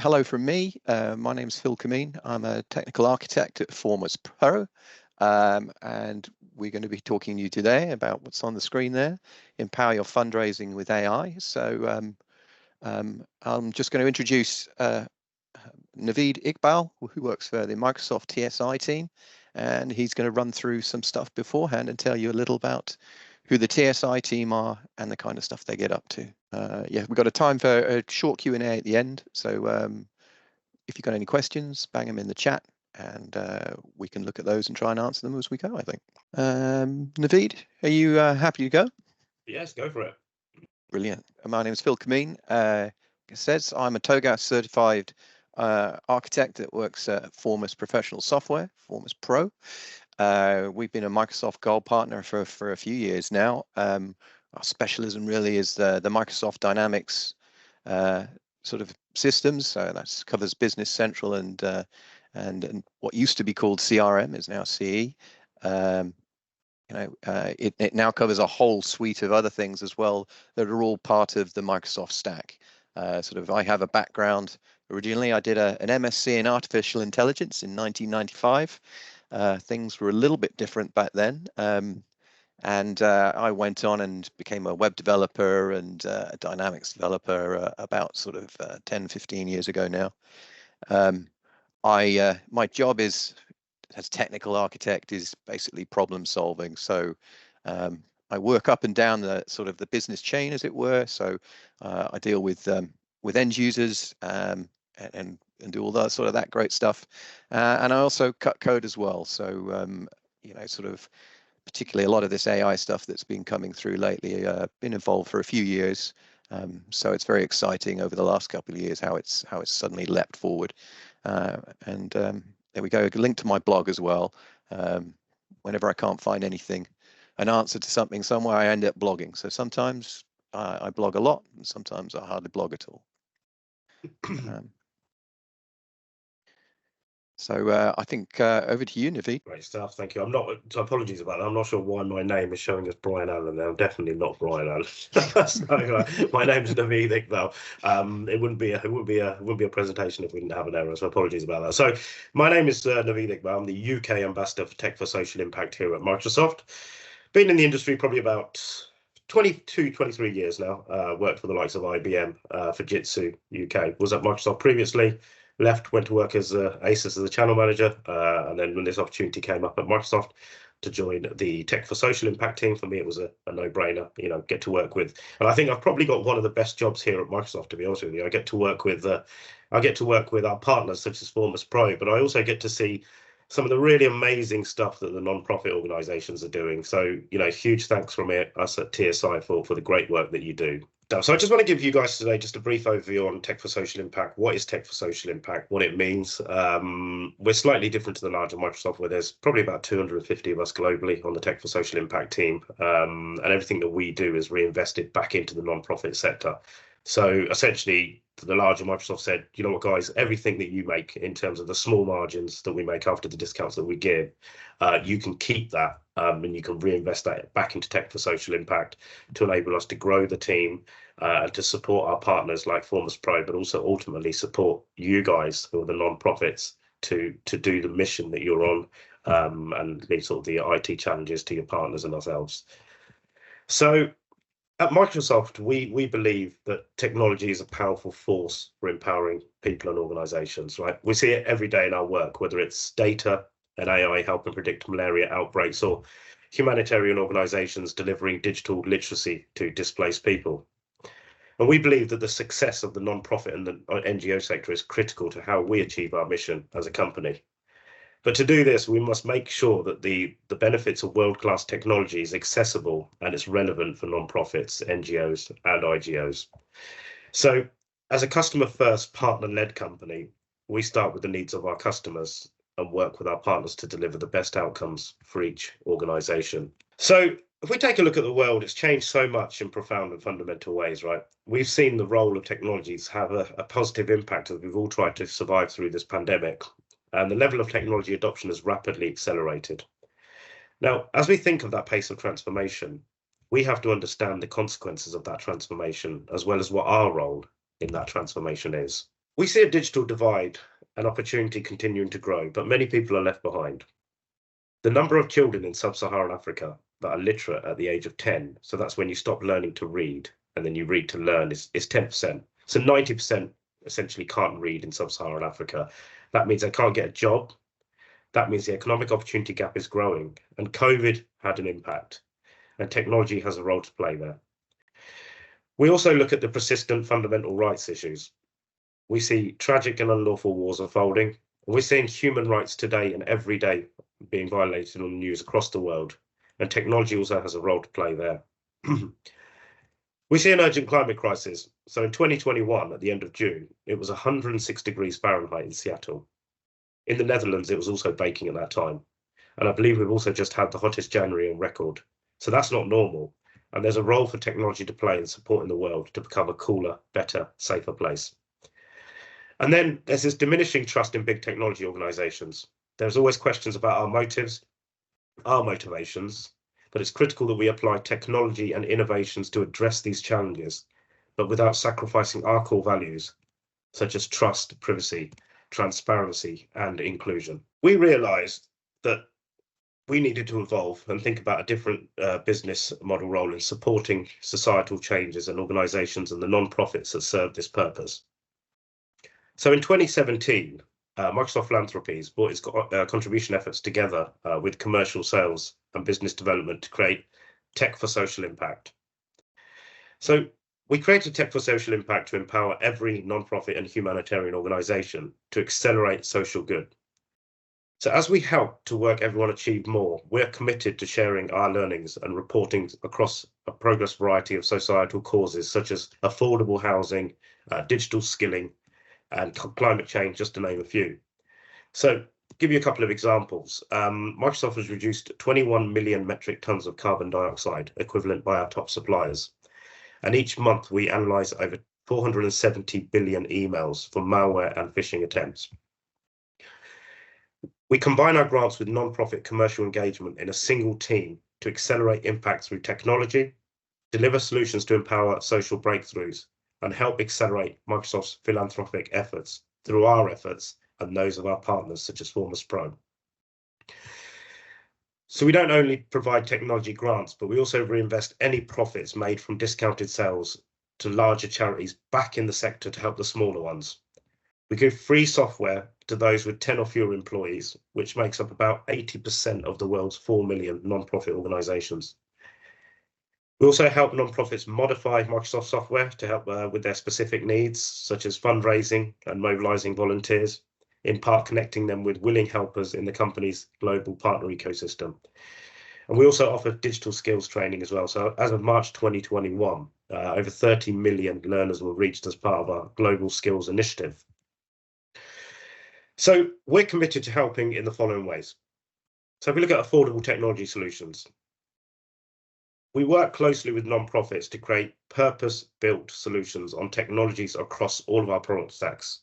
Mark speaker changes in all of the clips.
Speaker 1: hello from me. My name's Phil Kameen. I'm a technical architect at Foremost Pro, and we're going to be talking to you today about what's on the screen there, empower your fundraising with AI. So I'm just going to introduce Naveed Iqbal, who works for the Microsoft TSI team, and he's going to run through some stuff beforehand and tell you a little about who the TSI team are and the kind of stuff they get up to. Yeah, we've got a time for a short Q&A at the end. So if you've got any questions, bang them in the chat and we can look at those and try and answer them as we go, I think. Naveed, are you happy to go?
Speaker 2: Yes, go for it.
Speaker 1: Brilliant. My name is Phil Kameen. It says I'm a TOGAF certified architect that works at Foremost Professional Software, Foremost Pro. We've been a Microsoft Gold partner for a few years now. Our specialism really is the Microsoft Dynamics sort of systems. So that covers Business Central and what used to be called CRM is now CE. It now covers a whole suite of other things as well that are all part of the Microsoft stack. I have a background. Originally, I did an MSc in artificial intelligence in 1995. Things were a little bit different back then. And I went on and became a web developer and a Dynamics developer about sort of 10, 15 years ago now. My job is as technical architect is basically problem solving. So I work up and down the sort of the business chain, as it were. So I deal with end users and do all that sort of that great stuff. And I also cut code as well. So sort of particularly a lot of this AI stuff that's been coming through lately, been involved for a few years. So it's very exciting over the last couple of years how it's suddenly leapt forward. There we go, a link to my blog as well. Whenever I can't find anything, an answer to something somewhere, I end up blogging. So sometimes I blog a lot, and sometimes I hardly blog at all. So I think over to you, Naveed.
Speaker 2: Great stuff, thank you. Apologies about that. I'm not sure why my name is showing as Brian Allen there. I'm definitely not Brian Allen. So, my name's Naveed Iqbal. It wouldn't be a presentation if we didn't have an error. So apologies about that. So my name is Naveed Iqbal. I'm the UK ambassador for Tech for Social Impact here at Microsoft. Been in the industry probably about 22, 23 years now. Worked for the likes of IBM, Fujitsu UK. Was at Microsoft previously. Left, went to work as ASUS as a channel manager, and then when this opportunity came up at Microsoft to join the Tech for Social Impact team, for me it was a no-brainer. Get to work with, and I think I've probably got one of the best jobs here at Microsoft, to be honest with you. I get to work with our partners such as Foremost Pro, but I also get to see some of the really amazing stuff that the non-profit organisations are doing. So huge thanks from us at TSI for the great work that you do. So I just want to give you guys today just a brief overview on Tech for Social Impact. What is Tech for Social Impact? What it means? We're slightly different to the larger Microsoft, where there's probably about 250 of us globally on the Tech for Social Impact team, and everything that we do is reinvested back into the non-profit sector. So essentially, the larger Microsoft said, you know what, guys, everything that you make in terms of the small margins that we make after the discounts that we give, you can keep that and you can reinvest that back into Tech for Social Impact to enable us to grow the team and to support our partners like Foremost Pro, but also ultimately support you guys who are the non-profits to do the mission that you're on and the sort of the IT challenges to your partners and ourselves. So at Microsoft, we believe that technology is a powerful force for empowering people and organizations, right? We see it every day in our work, whether it's data and AI helping predict malaria outbreaks or humanitarian organizations delivering digital literacy to displaced people. And we believe that the success of the non-profit and the NGO sector is critical to how we achieve our mission as a company. But to do this, we must make sure that the benefits of world-class technology is accessible and it's relevant for non-profits, NGOs and IGOs. So as a customer-first, partner-led company, we start with the needs of our customers and work with our partners to deliver the best outcomes for each organization. So if we take a look at the world, it's changed so much in profound and fundamental ways, right? We've seen the role of technologies have a positive impact as we've all tried to survive through this pandemic. And the level of technology adoption has rapidly accelerated. Now, as we think of that pace of transformation, we have to understand the consequences of that transformation, as well as what our role in that transformation is. We see a digital divide, an opportunity continuing to grow, but many people are left behind. The number of children in sub-Saharan Africa that are literate at the age of 10, so that's when you stop learning to read and then you read to learn, is 10%. So 90% essentially can't read in sub-Saharan Africa. That means they can't get a job. That means the economic opportunity gap is growing, and COVID had an impact, and technology has a role to play there. We also look at the persistent fundamental rights issues. We see tragic and unlawful wars unfolding, and we're seeing human rights today and every day being violated on the news across the world, and technology also has a role to play there. We see an urgent climate crisis. So in 2021, at the end of June, it was 106 degrees Fahrenheit in Seattle. In the Netherlands, it was also baking at that time. And I believe we've also just had the hottest January on record. So that's not normal. And there's a role for technology to play in supporting the world to become a cooler, better, safer place. And then there's this diminishing trust in big technology organizations. There's always questions about our motives, our motivations, but it's critical that we apply technology and innovations to address these challenges, but without sacrificing our core values, such as trust, privacy, transparency, and inclusion. We realized that we needed to evolve and think about a different business model role in supporting societal changes and organizations and the non-profits that serve this purpose. So in 2017, Microsoft Philanthropies brought its contribution efforts together with commercial sales and business development to create Tech for Social Impact. So we created Tech for Social Impact to empower every non-profit and humanitarian organization to accelerate social good. So as we help to work everyone achieve more, we're committed to sharing our learnings and reporting across a progress variety of societal causes, such as affordable housing, digital skilling, and climate change, just to name a few. So give you a couple of examples. Microsoft has reduced 21 million metric tons of carbon dioxide equivalent by our top suppliers. And each month we analyze over 470 billion emails for malware and phishing attempts. We combine our grants with non-profit commercial engagement in a single team to accelerate impact through technology, deliver solutions to empower social breakthroughs, and help accelerate Microsoft's philanthropic efforts through our efforts and those of our partners, such as Foremost Pro. So we don't only provide technology grants, but we also reinvest any profits made from discounted sales to larger charities back in the sector to help the smaller ones. We give free software to those with 10 or fewer employees, which makes up about 80% of the world's 4 million non-profit organizations. We also help non-profits modify Microsoft software to help with their specific needs, such as fundraising and mobilizing volunteers, in part connecting them with willing helpers in the company's global partner ecosystem. And we also offer digital skills training as well. So as of March 2021, over 30 million learners were reached as part of our global skills initiative. So we're committed to helping in the following ways. So if we look at affordable technology solutions, we work closely with non-profits to create purpose-built solutions on technologies across all of our product stacks.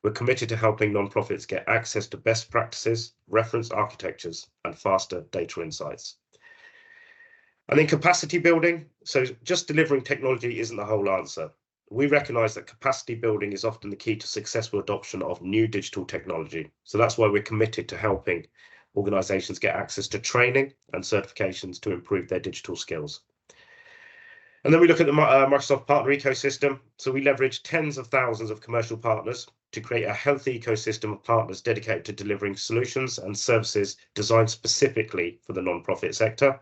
Speaker 2: We're committed to helping non-profits get access to best practices, reference architectures, and faster data insights. And then capacity building. So just delivering technology isn't the whole answer. We recognize that capacity building is often the key to successful adoption of new digital technology. So that's why we're committed to helping organizations get access to training and certifications to improve their digital skills. And then we look at the Microsoft partner ecosystem. So we leverage tens of thousands of commercial partners to create a healthy ecosystem of partners dedicated to delivering solutions and services designed specifically for the non-profit sector.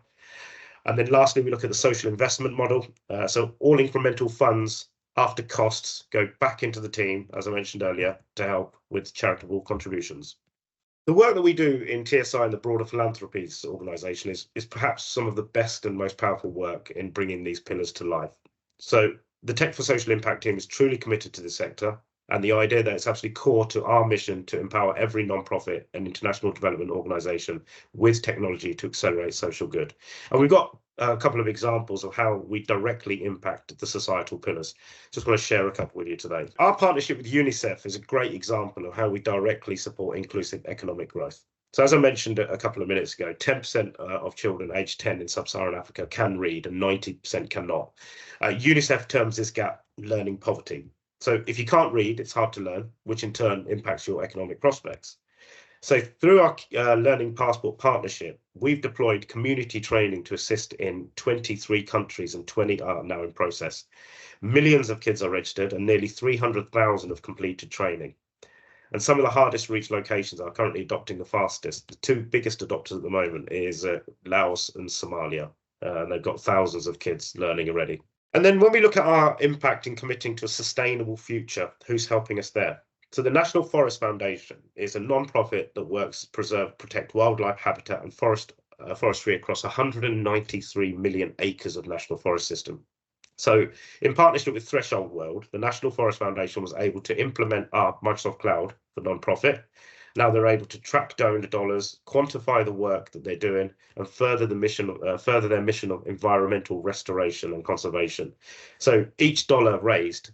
Speaker 2: And then lastly, we look at the social investment model. So all incremental funds after costs go back into the team, as I mentioned earlier, to help with charitable contributions. The work that we do in TSI and the broader philanthropies organisation is perhaps some of the best and most powerful work in bringing these pillars to life. So the Tech for Social Impact team is truly committed to this sector, and the idea that it's absolutely core to our mission to empower every non-profit and international development organisation with technology to accelerate social good. And we've got a couple of examples of how we directly impact the societal pillars. Just want to share a couple with you today. Our partnership with UNICEF is a great example of how we directly support inclusive economic growth. So as I mentioned a couple of minutes ago, 10% of children aged 10 in sub-Saharan Africa can read and 90% cannot. UNICEF terms this gap learning poverty. So if you can't read, it's hard to learn, which in turn impacts your economic prospects. So through our Learning Passport partnership, we've deployed community training to assist in 23 countries, and 20 are now in process. Millions of kids are registered and nearly 300,000 have completed training. And some of the hardest reached locations are currently adopting the fastest. The two biggest adopters at the moment is Laos and Somalia. And they've got thousands of kids learning already. And then when we look at our impact in committing to a sustainable future, who's helping us there? So the National Forest Foundation is a non-profit that works to preserve, protect wildlife habitat and forestry across 193 million acres of national forest system. So in partnership with Threshold World, the National Forest Foundation was able to implement our Microsoft Cloud for non-profit. Now they're able to track donor dollars, quantify the work that they're doing, and further their mission of environmental restoration and conservation. So each dollar raised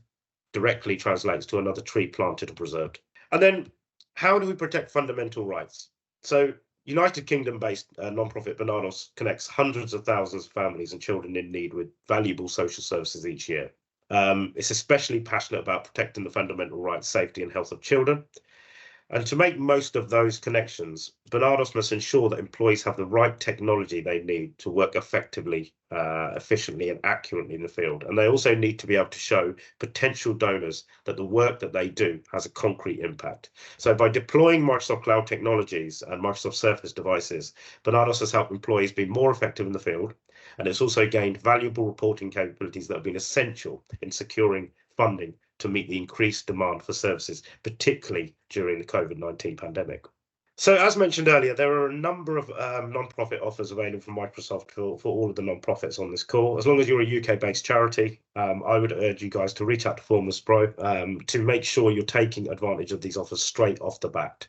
Speaker 2: directly translates to another tree planted or preserved. And then how do we protect fundamental rights? So United Kingdom-based non-profit Bananos connects hundreds of thousands of families and children in need with valuable social services each year. It's especially passionate about protecting the fundamental rights, safety and health of children. And to make most of those connections, Bananos must ensure that employees have the right technology they need to work effectively, efficiently and accurately in the field. And they also need to be able to show potential donors that the work that they do has a concrete impact. So by deploying Microsoft Cloud technologies and Microsoft Surface devices, Bananos has helped employees be more effective in the field. And it's also gained valuable reporting capabilities that have been essential in securing funding to meet the increased demand for services, particularly during the COVID-19 pandemic. So as mentioned earlier, there are a number of non-profit offers available from Microsoft for all of the non-profits on this call. As long as you're a UK-based charity, I would urge you guys to reach out to Formless Pro to make sure you're taking advantage of these offers straight off the bat.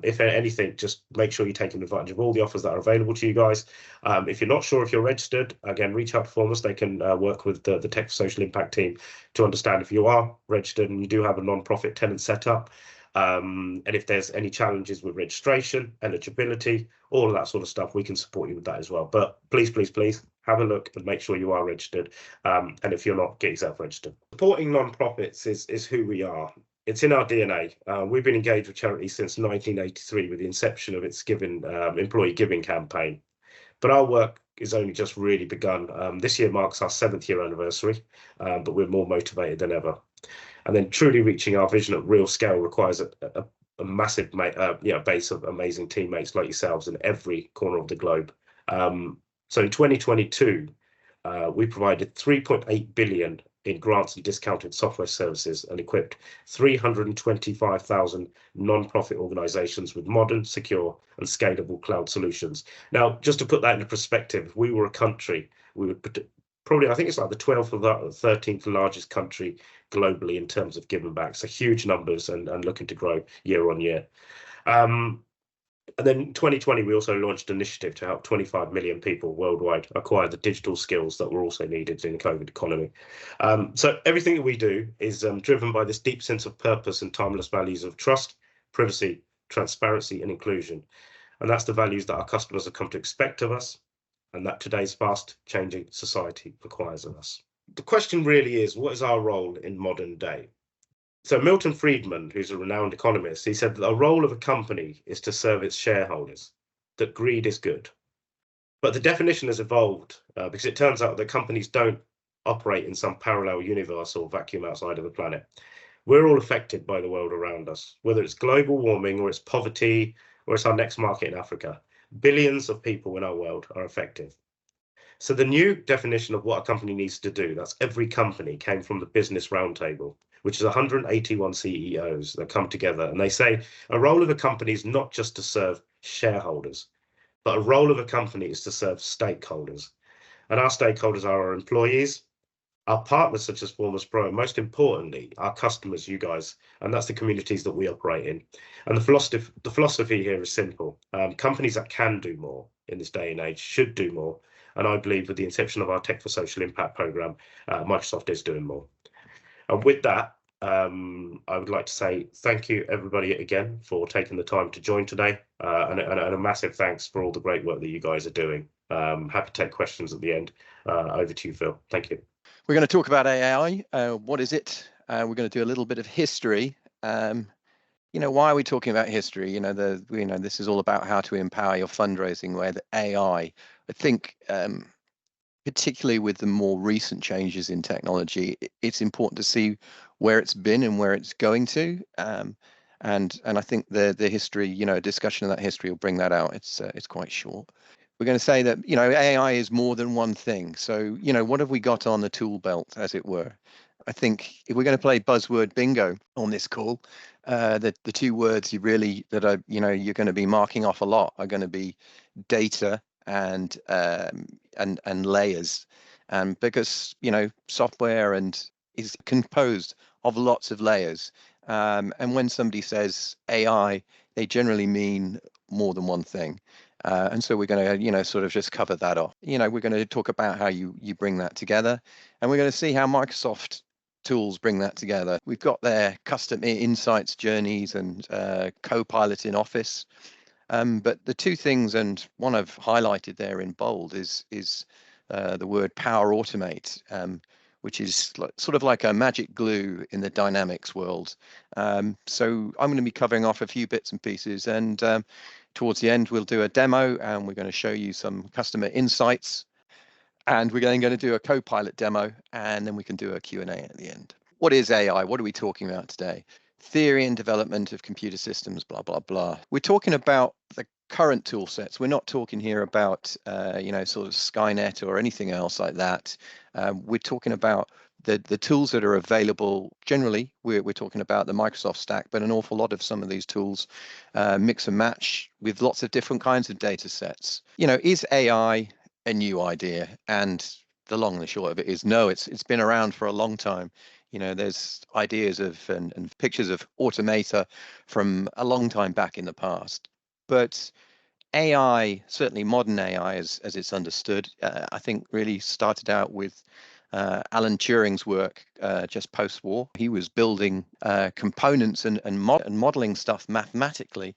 Speaker 2: If anything, just make sure you're taking advantage of all the offers that are available to you guys. If you're not sure if you're registered, again, reach out to Formless. They can work with the Tech for Social Impact team to understand if you are registered and you do have a non-profit tenant set up. And if there's any challenges with registration, eligibility, all of that sort of stuff, we can support you with that as well. But please, please, please have a look and make sure you are registered. And if you're not, get yourself registered. Supporting non-profits is who we are. It's in our DNA. We've been engaged with charity since 1983 with the inception of its employee giving campaign. But our work is only just really begun. This year marks our 7th year anniversary, but we're more motivated than ever. And then truly reaching our vision at real scale requires a massive base of amazing teammates like yourselves in every corner of the globe. So in 2022, we provided 3.8 billion in grants and discounted software services and equipped 325,000 non-profit organizations with modern, secure and scalable cloud solutions. Now, just to put that into perspective, if we were a country, we would probably, I think it's like the 12th or the 13th largest country globally in terms of giving back. So huge numbers and looking to grow year on year. And then in 2020, we also launched an initiative to help 25 million people worldwide acquire the digital skills that were also needed in the COVID economy. So everything that we do is driven by this deep sense of purpose and timeless values of trust, privacy, transparency and inclusion. And that's the values that our customers have come to expect of us, and that today's fast-changing society requires of us. The question really is, what is our role in modern day? So Milton Friedman, who's a renowned economist, he said that the role of a company is to serve its shareholders, that greed is good. But the definition has evolved because it turns out that companies don't operate in some parallel universe or vacuum outside of the planet. We're all affected by the world around us, whether it's global warming or it's poverty or it's our next market in Africa. Billions of people in our world are affected. So the new definition of what a company needs to do, that's every company, came from the Business Roundtable, which is 181 CEOs that come together. And they say a role of a company is not just to serve shareholders, but a role of a company is to serve stakeholders. And our stakeholders are our employees, our partners such as Formless Pro, and most importantly, our customers, you guys, and that's the communities that we operate in. And the philosophy here is simple. Companies that can do more in this day and age should do more. And I believe with the inception of our Tech for Social Impact program, Microsoft is doing more. And with that, I would like to say thank you, everybody, again, for taking the time to join today. And a massive thanks for all the great work that you guys are doing. Happy to take questions at the end. Over to you, Phil. Thank you.
Speaker 1: We're going to talk about AI. What is it? We're going to do a little bit of history. Why are we talking about history? This is all about how to empower your fundraising with AI. I think, particularly with the more recent changes in technology, it's important to see where it's been and where it's going to. And I think the history, a discussion of that history will bring that out. It's quite short. We're going to say that, AI is more than one thing. So, what have we got on the tool belt, as it were? I think if we're going to play buzzword bingo on this call, the two words that are, you're going to be marking off a lot are going to be data and layers. And because, software is composed of lots of layers. And when somebody says AI, they generally mean more than one thing. And so we're going to, sort of just cover that off. We're going to talk about how you bring that together, and we're going to see how Microsoft tools bring that together. We've got their custom insights journeys and Copilot in Office. But the two things, and one I've highlighted there in bold, is the word Power Automate, which is sort of like a magic glue in the Dynamics world. So I'm going to be covering off a few bits and pieces, and towards the end we'll do a demo, and we're going to show you some customer insights, and we're going to do a Copilot demo, and then we can do a Q&A at the end. What is AI? What are we talking about today? Theory and development of computer systems, blah, blah, blah. We're talking about the current tool sets. We're not talking here about, sort of Skynet or anything else like that. We're talking about the tools that are available. Generally, we're talking about the Microsoft stack, but an awful lot of some of these tools mix and match with lots of different kinds of data sets. Is AI a new idea? And the long and the short of it is no, it's been around for a long time. There's ideas of and pictures of automata from a long time back in the past. But AI, certainly modern AI as it's understood, I think really started out with Alan Turing's work just post-war. He was building components and modeling stuff mathematically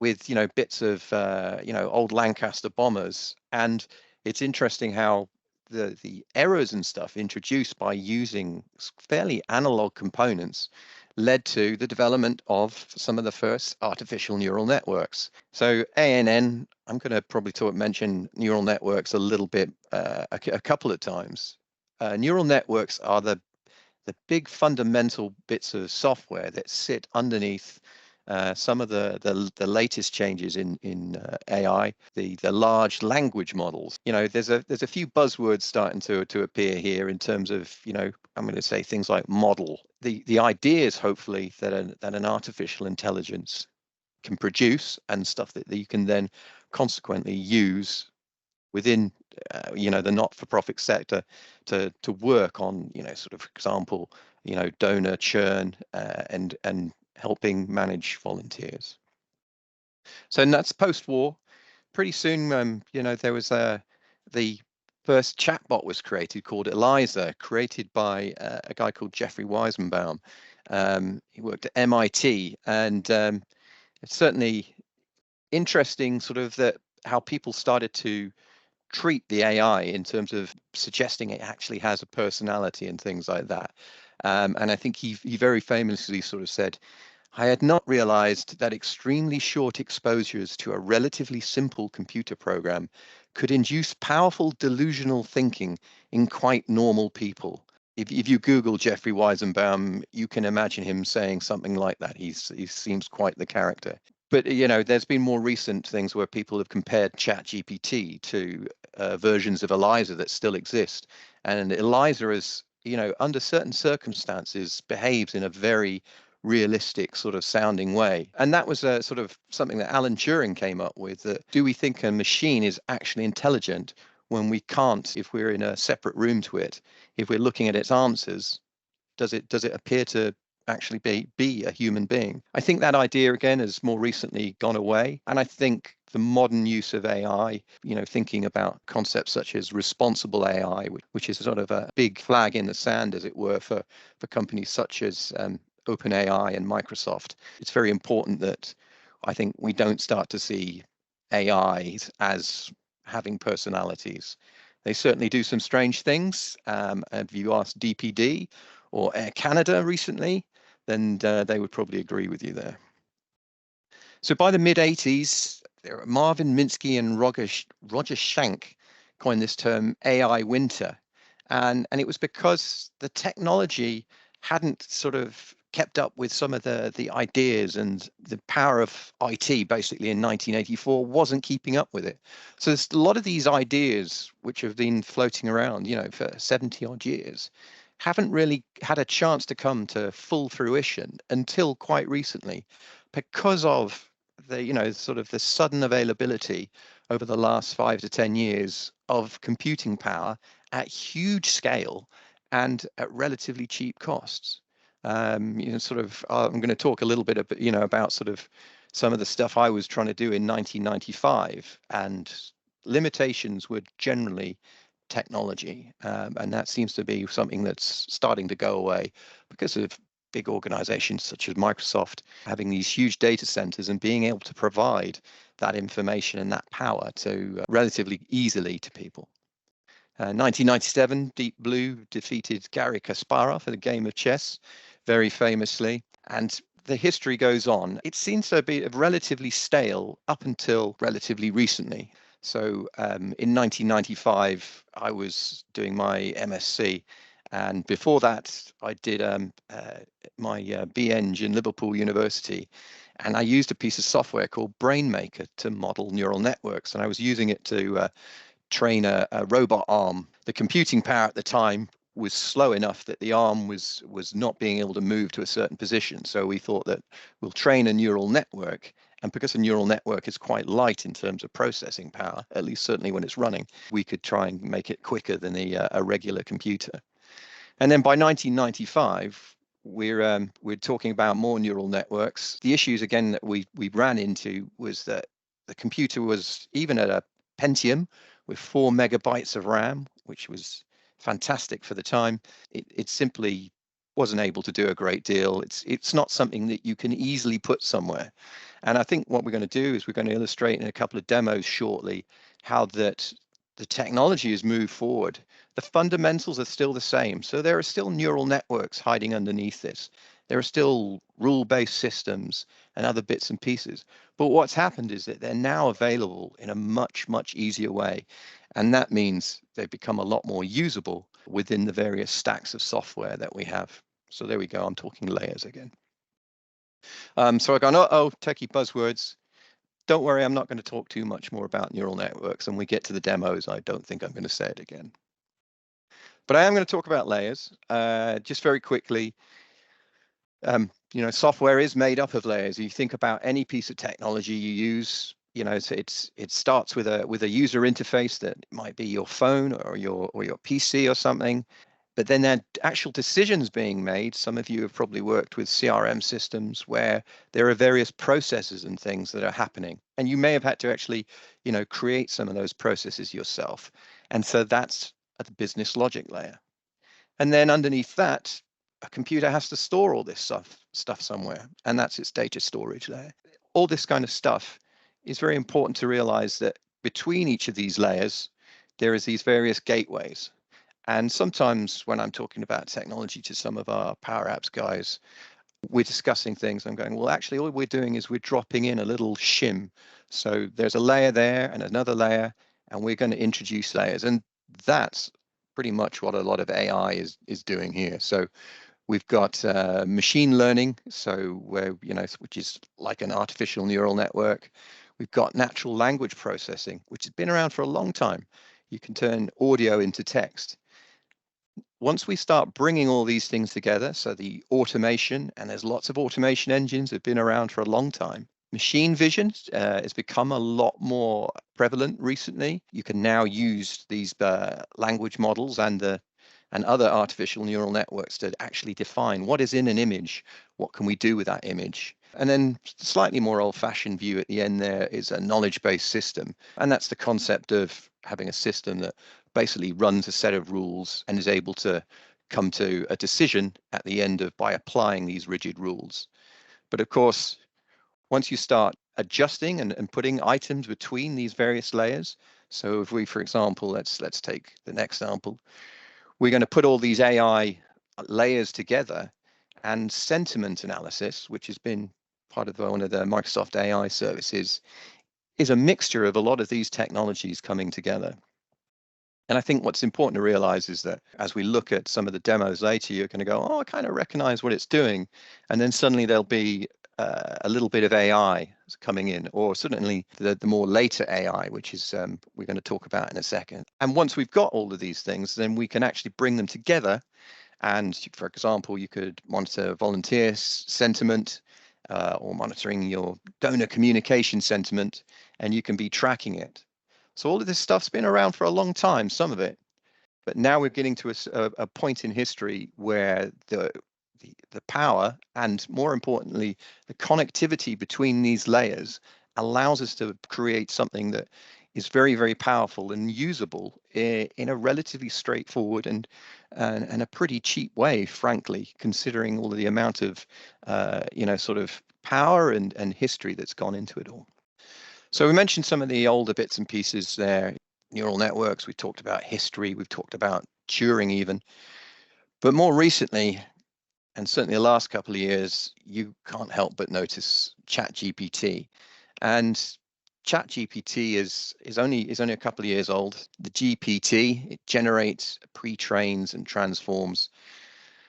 Speaker 1: with bits of old Lancaster bombers. And it's interesting how the errors and stuff introduced by using fairly analog components led to the development of some of the first artificial neural networks. So ANN, I'm going to probably mention neural networks a little bit, a couple of times. Neural networks are the big fundamental bits of software that sit underneath some of the latest changes in AI, the large language models. There's a few buzzwords starting to appear here in terms of, I'm going to say things like model. The ideas, hopefully, that an artificial intelligence can produce and stuff that you can then consequently use within the not-for-profit sector to work on, sort of example, donor churn and helping manage volunteers. So that's post-war. Pretty soon, there was the first chatbot was created called Eliza, created by a guy called Jeffrey Weizenbaum. He worked at MIT, and it's certainly interesting, sort of how people started to treat the AI in terms of suggesting it actually has a personality and things like that. And I think he very famously sort of said, I had not realized that extremely short exposures to a relatively simple computer program could induce powerful delusional thinking in quite normal people. If you Google Jeffrey Weizenbaum, you can imagine him saying something like that. He seems quite the character. But, there's been more recent things where people have compared ChatGPT to versions of Eliza that still exist. And Eliza is, under certain circumstances, behaves in a very realistic sort of sounding way. And that was sort of something that Alan Turing came up with, that do we think a machine is actually intelligent when we can't, if we're in a separate room to it, if we're looking at its answers, does it appear to actually be a human being? I think that idea again has more recently gone away. And I think the modern use of AI, thinking about concepts such as responsible AI, which is sort of a big flag in the sand, as it were, for companies such as OpenAI and Microsoft. It's very important that I think we don't start to see AIs as having personalities. They certainly do some strange things. If you ask DPD or Air Canada recently, then they would probably agree with you there. So by the mid-80s, Marvin Minsky and Roger Schank coined this term AI winter. And it was because the technology hadn't sort of kept up with some of the ideas, and the power of IT basically in 1984 wasn't keeping up with it. So there's a lot of these ideas which have been floating around, for 70 odd years, haven't really had a chance to come to full fruition until quite recently, because of the sort of the sudden availability over the last 5 to 10 years of computing power at huge scale and at relatively cheap costs. I'm going to talk a little bit about sort of some of the stuff I was trying to do in 1995, and limitations were generally technology, and that seems to be something that's starting to go away because of big organizations such as Microsoft having these huge data centers and being able to provide that information and that power to relatively easily to people. 1997, Deep Blue defeated Garry Kasparov in a game of chess, very famously, and the history goes on. It seems to be relatively stale up until relatively recently. So in 1995, I was doing my MSc, and before that, I did my BEng in Liverpool University, and I used a piece of software called BrainMaker to model neural networks, and I was using it to train a robot arm. The computing power at the time was slow enough that the arm was not being able to move to a certain position. So we thought that we'll train a neural network, and because a neural network is quite light in terms of processing power, at least certainly when it's running, we could try and make it quicker than a regular computer. And then by 1995, we're talking about more neural networks. The issues again that we ran into was that the computer was, even at a Pentium with 4 megabytes of RAM, which was fantastic for the time, it simply wasn't able to do a great deal. It's not something that you can easily put somewhere. And I think what we're going to do is we're going to illustrate in a couple of demos shortly how that the technology has moved forward. The fundamentals are still the same. So there are still neural networks hiding underneath this. There are still rule-based systems and other bits and pieces. But what's happened is that they're now available in a much, much easier way. And that means they've become a lot more usable within the various stacks of software that we have. So there we go. I'm talking layers again. So I've gone, techie buzzwords. Don't worry, I'm not going to talk too much more about neural networks. And we get to the demos, I don't think I'm going to say it again. But I am going to talk about layers just very quickly. Software is made up of layers. You think about any piece of technology you use, it starts with a user interface that might be your phone or your PC or something. But then there are actual decisions being made. Some of you have probably worked with CRM systems where there are various processes and things that are happening. And you may have had to actually, create some of those processes yourself. And so that's at the business logic layer. And then underneath that, a computer has to store all this stuff somewhere. And that's its data storage layer. All this kind of stuff is very important to realize that between each of these layers, there is these various gateways. And sometimes when I'm talking about technology to some of our Power Apps guys, we're discussing things. I'm going, well, actually, all we're doing is we're dropping in a little shim. So there's a layer there and another layer, and we're going to introduce layers. And that's pretty much what a lot of AI is doing here. So we've got machine learning, so where which is like an artificial neural network. We've got natural language processing, which has been around for a long time. You can turn audio into text. Once we start bringing all these things together, so the automation, and there's lots of automation engines that have been around for a long time. Machine vision has become a lot more prevalent recently. You can now use these language models and other artificial neural networks to actually define what is in an image, what can we do with that image. And then slightly more old-fashioned view at the end there is a knowledge-based system. And that's the concept of having a system that basically runs a set of rules and is able to come to a decision at the end of by applying these rigid rules. But of course, once you start adjusting and putting items between these various layers, so if we, for example, let's take the next example, we're going to put all these AI layers together, and sentiment analysis, which has been part of one of the Microsoft AI services, is a mixture of a lot of these technologies coming together. And I think what's important to realize is that as we look at some of the demos later, you're going to go, oh, I kind of recognize what it's doing. And then suddenly there'll be a little bit of AI coming in, or certainly the more later AI, which is we're going to talk about in a second. And once we've got all of these things, then we can actually bring them together. And for example, you could monitor volunteer sentiment or monitoring your donor communication sentiment, and you can be tracking it. So all of this stuff's been around for a long time, some of it, but now we're getting to a point in history where the power and, more importantly, the connectivity between these layers allows us to create something that is very, very powerful and usable in a relatively straightforward and a pretty cheap way, frankly, considering all of the amount of sort of power and history that's gone into it all. So we mentioned some of the older bits and pieces there, neural networks, we talked about history, we've talked about Turing even, but more recently, and certainly the last couple of years, you can't help but notice ChatGPT. And ChatGPT is only a couple of years old. The GPT, it generates, pre-trains and transforms.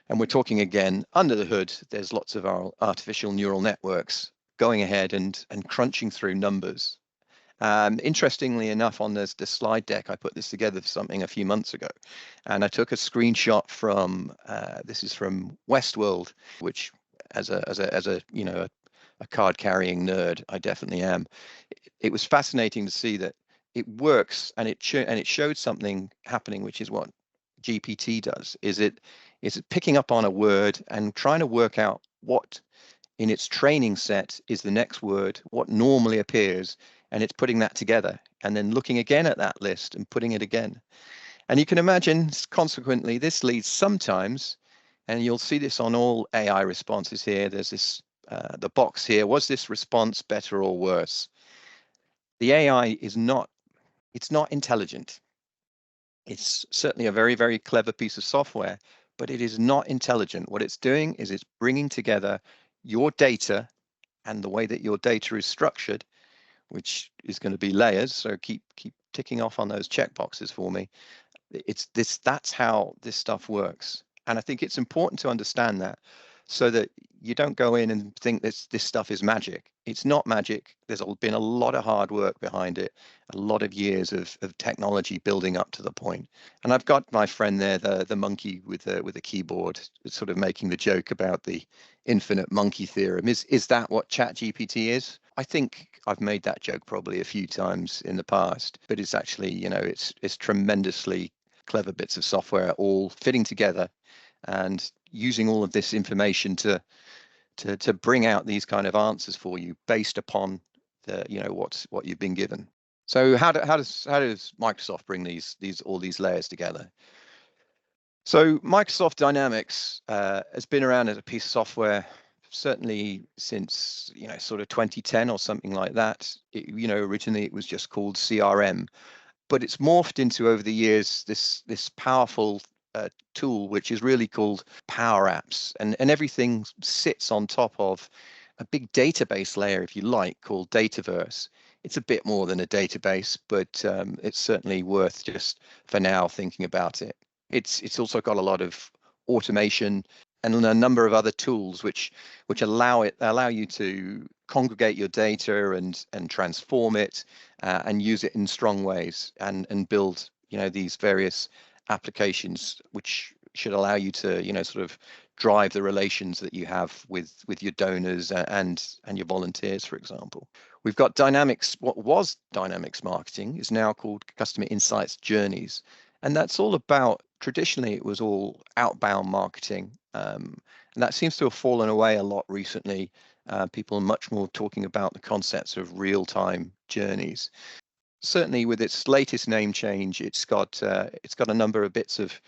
Speaker 1: And we're talking again, under the hood, there's lots of our artificial neural networks going ahead and crunching through numbers. Interestingly enough, on the slide deck, I put this together for something a few months ago, and I took a screenshot from this is from Westworld, which as a card-carrying nerd, I definitely am. It was fascinating to see that it works, and it showed something happening, which is what GPT does. Is it picking up on a word and trying to work out what in its training set is the next word, what normally appears, and it's putting that together and then looking again at that list and putting it again. And you can imagine, consequently, this leads sometimes, and you'll see this on all AI responses here, there's this, the box here, was this response better or worse? The AI is not, it's not intelligent. It's certainly a very, very clever piece of software, but it is not intelligent. What it's doing is it's bringing together your data and the way that your data is structured, which is going to be layers. So keep ticking off on those checkboxes for me. That's how this stuff works. And I think it's important to understand that, so that you don't go in and think this stuff is magic. It's not magic. There's been a lot of hard work behind it, a lot of years of technology building up to the point. And I've got my friend there, the monkey with a keyboard, sort of making the joke about the infinite monkey theorem. Is that what ChatGPT is? I think I've made that joke probably a few times in the past, but it's actually, it's tremendously clever bits of software all fitting together and using all of this information to bring out these kind of answers for you based upon the what you've been given. So how does Microsoft bring all these layers together? So Microsoft Dynamics has been around as a piece of software certainly since sort of 2010 or something like that. Originally it was just called CRM, but it's morphed into, over the years, this powerful tool which is really called Power Apps, and everything sits on top of a big database layer, if you like, called Dataverse. It's a bit more than a database, but it's certainly worth just for now thinking about it. It's also got a lot of automation and a number of other tools which allow you to congregate your data and transform it and use it in strong ways and build these various applications which should allow you to sort of drive the relations that you have with your donors and your volunteers, for example. We've got Dynamics. What was Dynamics Marketing is now called Customer Insights Journeys, and that's all about, traditionally it was all outbound marketing, and that seems to have fallen away a lot recently. People are much more talking about the concepts of real-time journeys. Certainly with its latest name change, it's got a number of bits of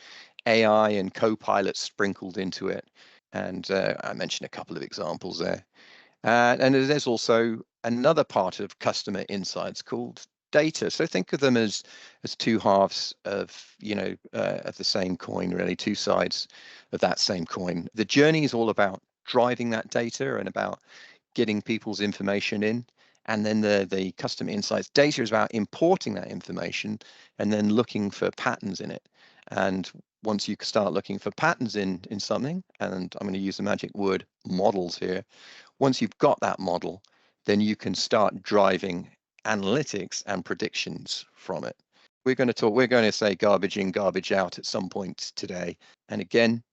Speaker 1: AI and Copilot sprinkled into it, and I mentioned a couple of examples there. And there's also another part of customer insights called data. So think of them as two halves of, of the same coin, really, two sides of that same coin. The journey is all about driving that data and about getting people's information in. And then the customer insights data is about importing that information and then looking for patterns in it. And once you start looking for patterns in something, and I'm going to use the magic word models here, once you've got that model, then you can start driving analytics and predictions from it. We're going to say garbage in, garbage out at some point today. And again,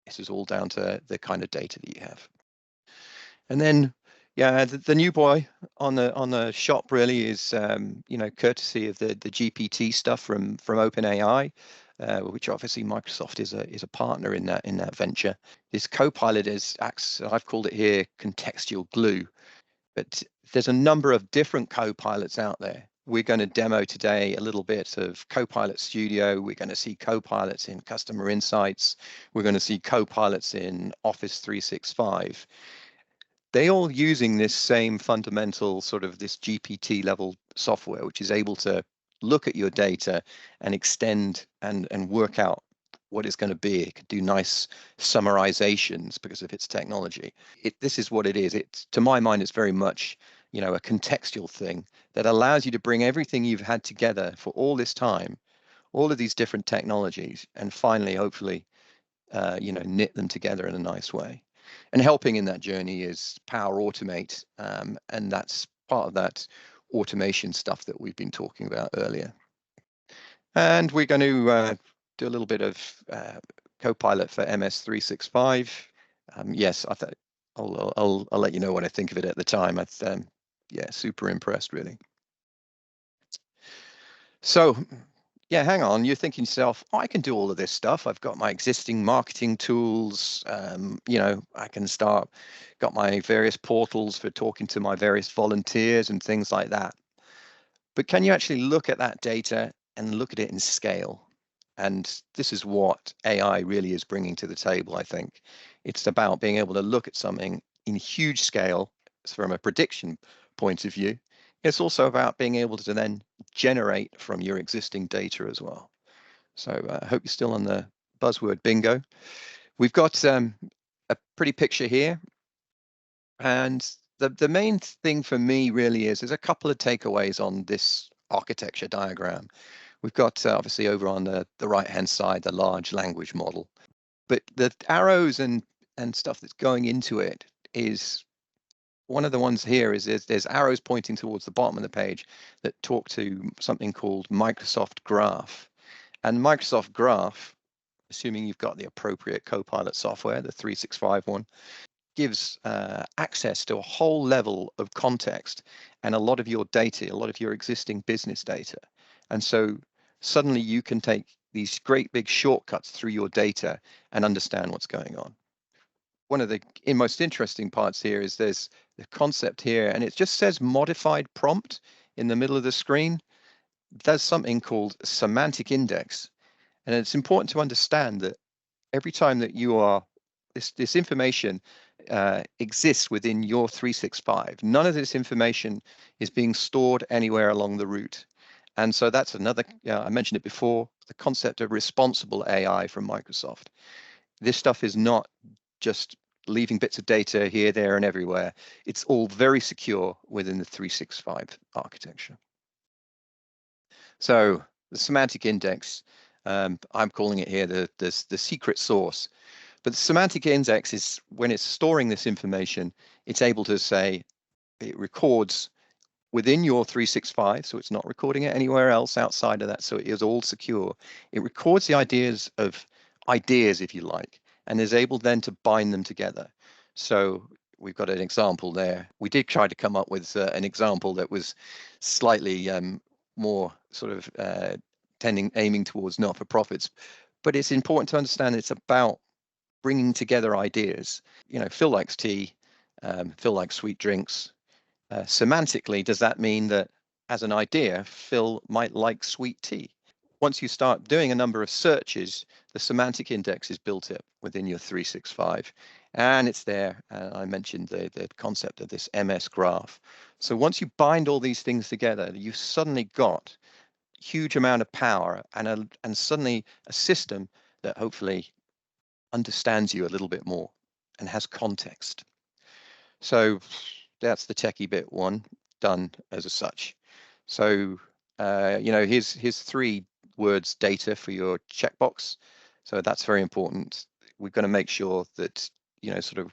Speaker 1: this is all down to the kind of data that you have. And then, yeah, the new boy on the shop really is, courtesy of the GPT stuff from OpenAI, which obviously Microsoft is a partner in that venture. This Copilot acts, I've called it here, contextual glue. But there's a number of different Copilots out there. We're going to demo today a little bit of Copilot Studio. We're going to see Copilots in Customer Insights. We're going to see Copilots in Office 365. They all using this same fundamental sort of this GPT level software, which is able to look at your data and extend and work out what it's going to be. It could do nice summarizations because of its technology. This is what it is. It's, to my mind, it's very much, a contextual thing that allows you to bring everything you've had together for all this time, all of these different technologies, and finally, hopefully, knit them together in a nice way. And helping in that journey is Power Automate, and that's part of that automation stuff that we've been talking about earlier. And we're going to do a little bit of Copilot for MS365. Yes, I thought I'll let you know what I think of it at the time. Yeah, super impressed, really. So, yeah, hang on. You're thinking to yourself, I can do all of this stuff. I've got my existing marketing tools. I can got my various portals for talking to my various volunteers and things like that. But can you actually look at that data and look at it in scale? And this is what AI really is bringing to the table, I think. It's about being able to look at something in huge scale from a prediction point of view. It's also about being able to then generate from your existing data as well. So I hope you're still on the buzzword bingo. We've got a pretty picture here. And the main thing for me really is there's a couple of takeaways on this architecture diagram. We've got obviously over on the right-hand side, the large language model. But the arrows and stuff that's going into it is one of the ones here is there's arrows pointing towards the bottom of the page that talk to something called Microsoft Graph. And Microsoft Graph, assuming you've got the appropriate Copilot software, the 365 one, gives access to a whole level of context and a lot of your data, a lot of your existing business data. And so suddenly you can take these great big shortcuts through your data and understand what's going on. One of the most interesting parts here is there's the concept here, and it just says modified prompt in the middle of the screen. There's something called semantic index. And it's important to understand that every time that you are, this information exists within your 365. None of this information is being stored anywhere along the route. And so that's another, I mentioned it before, the concept of responsible AI from Microsoft. This stuff is not just leaving bits of data here, there, and everywhere. It's all very secure within the 365 architecture. So the semantic index, I'm calling it here the secret sauce. But the semantic index is when it's storing this information, it's able to say it records within your 365, so it's not recording it anywhere else outside of that, so it is all secure. It records the ideas, if you like, and is able then to bind them together. So we've got an example there. We did try to come up with an example that was slightly more sort of aiming towards not-for-profits, but it's important to understand it's about bringing together ideas. Phil likes tea, Phil likes sweet drinks. Semantically, does that mean that as an idea, Phil might like sweet tea? once you start doing a number of searches, the semantic index is built up within your 365, and it's there. I mentioned the concept of this MS graph. So once you bind all these things together, you've suddenly got a huge amount of power and suddenly a system that hopefully understands you a little bit more and has context. So that's the techie bit one done as a such. So here's 3 words data for your checkbox. So that's very important. We're going to make sure that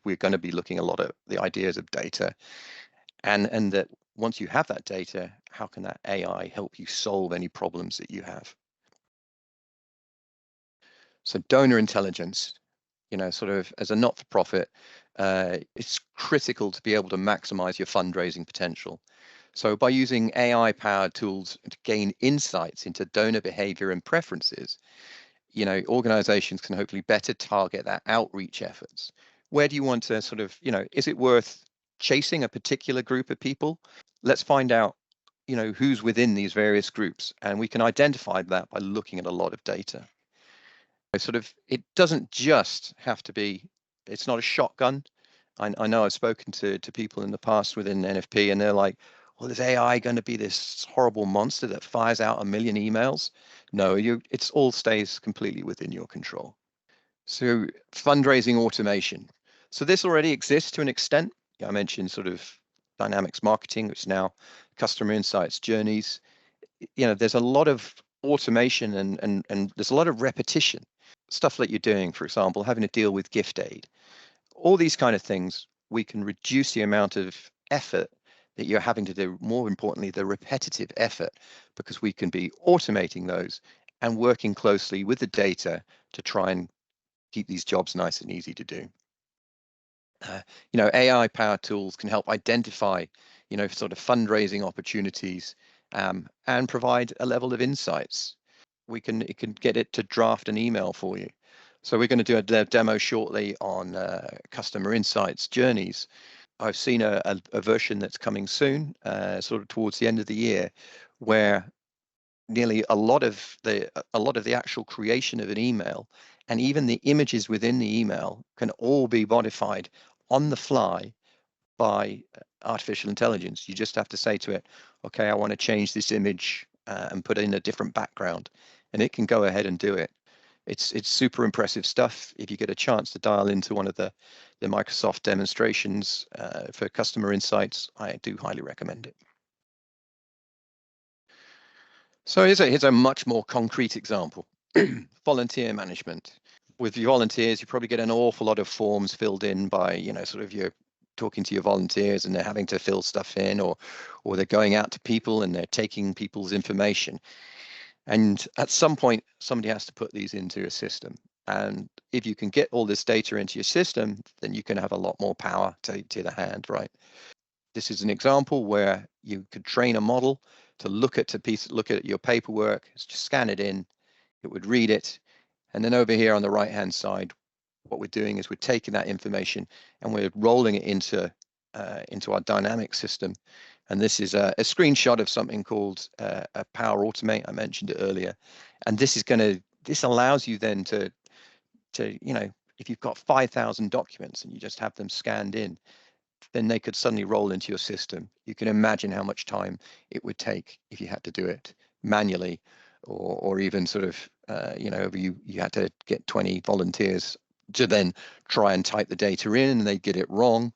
Speaker 1: we're going to be looking a lot at the ideas of data, and that once you have that data, how can that AI help you solve any problems that you have? So donor intelligence, sort of as a not-for-profit, it's critical to be able to maximize your fundraising potential. So by using AI-powered tools to gain insights into donor behavior and preferences, organizations can hopefully better target their outreach efforts. Where do you want to is it worth chasing a particular group of people? Let's find out, who's within these various groups, and we can identify that by looking at a lot of data. It doesn't just have to be, it's not a shotgun. I know I've spoken to people in the past within NFP, and they're like, well, is AI going to be this horrible monster that fires out 1 million emails? No, it's all stays completely within your control. So fundraising automation. So this already exists to an extent. I mentioned sort of dynamics marketing, which is now customer insights journeys. There's a lot of automation and there's a lot of repetition. Stuff that you're doing, for example, having to deal with gift aid. All these kind of things, we can reduce the amount of effort that you're having to do, more importantly, the repetitive effort, because we can be automating those and working closely with the data to try and keep these jobs nice and easy to do. AI-powered tools can help identify, sort of fundraising opportunities and provide a level of insights. It can get it to draft an email for you. So we're going to do a demo shortly on customer insights journeys. I've seen a version that's coming soon, sort of towards the end of the year, where nearly a lot of the actual creation of an email and even the images within the email can all be modified on the fly by artificial intelligence. You just have to say to it, okay, I want to change this image and put in a different background, and it can go ahead and do it. It's super impressive stuff. If you get a chance to dial into one of the Microsoft demonstrations for customer insights, I do highly recommend it. So here's a much more concrete example. Volunteer management. With your volunteers, you probably get an awful lot of forms filled in by, you're talking to your volunteers and they're having to fill stuff in, or they're going out to people and they're taking people's information. And at some point, somebody has to put these into a system. And if you can get all this data into your system, then you can have a lot more power to the hand, right? This is an example where you could train a model to look at your paperwork, just scan it in, it would read it. And then over here on the right-hand side, what we're doing is we're taking that information and we're rolling it into our dynamic system. And this is a screenshot of something called a Power Automate. I mentioned it earlier. And this allows you then to if you've got 5,000 documents and you just have them scanned in, then they could suddenly roll into your system. You can imagine how much time it would take if you had to do it manually, or even sort of, you had to get 20 volunteers to then try and type the data in and they get it wrong,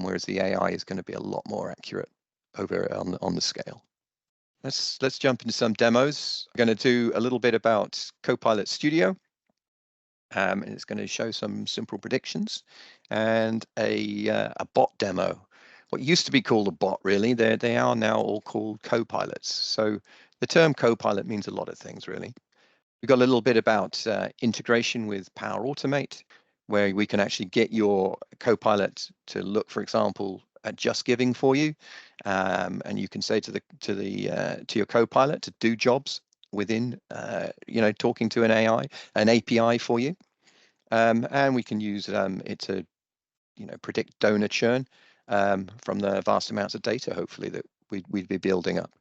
Speaker 1: whereas the AI is going to be a lot more accurate over on the scale. Let's jump into some demos. I'm going to do a little bit about Copilot Studio. And it's going to show some simple predictions and a bot demo. What used to be called a bot, really, they are now all called copilots. So the term copilot means a lot of things, really. We've got a little bit about integration with Power Automate, where we can actually get your copilot to look, for example, at Just Giving for you, and you can say to your copilot to do jobs within, talking to an API for you, and we can use it to, predict donor churn from the vast amounts of data, hopefully, that we'd be building up.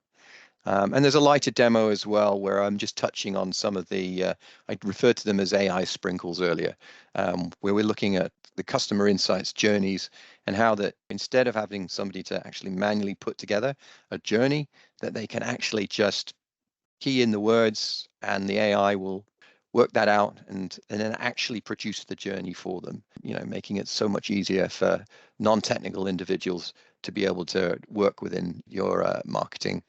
Speaker 1: And there's a lighter demo as well where I'm just touching on some of the, I referred to them as AI sprinkles earlier, where we're looking at the customer insights journeys and how that instead of having somebody to actually manually put together a journey, that they can actually just key in the words and the AI will work that out and then actually produce the journey for them, making it so much easier for non-technical individuals to be able to work within your marketing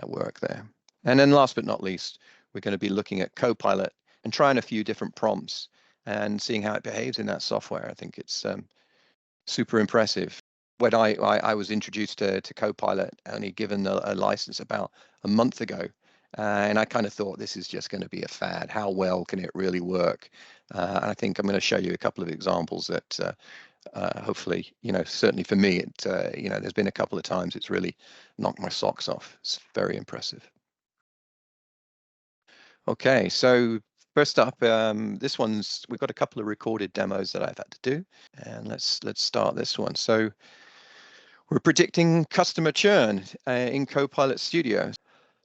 Speaker 1: work there. And then last but not least, we're going to be looking at Copilot and trying a few different prompts and seeing how it behaves in that software. I think it's super impressive. When I was introduced to Copilot, only given a license about a month ago, and I kind of thought this is just going to be a fad. How well can it really work? And I think I'm going to show you a couple of examples that hopefully, certainly for me, there's been a couple of times it's really knocked my socks off. It's very impressive. Okay, so first up, we've got a couple of recorded demos that I've had to do, and let's start this one. So we're predicting customer churn in Copilot Studio.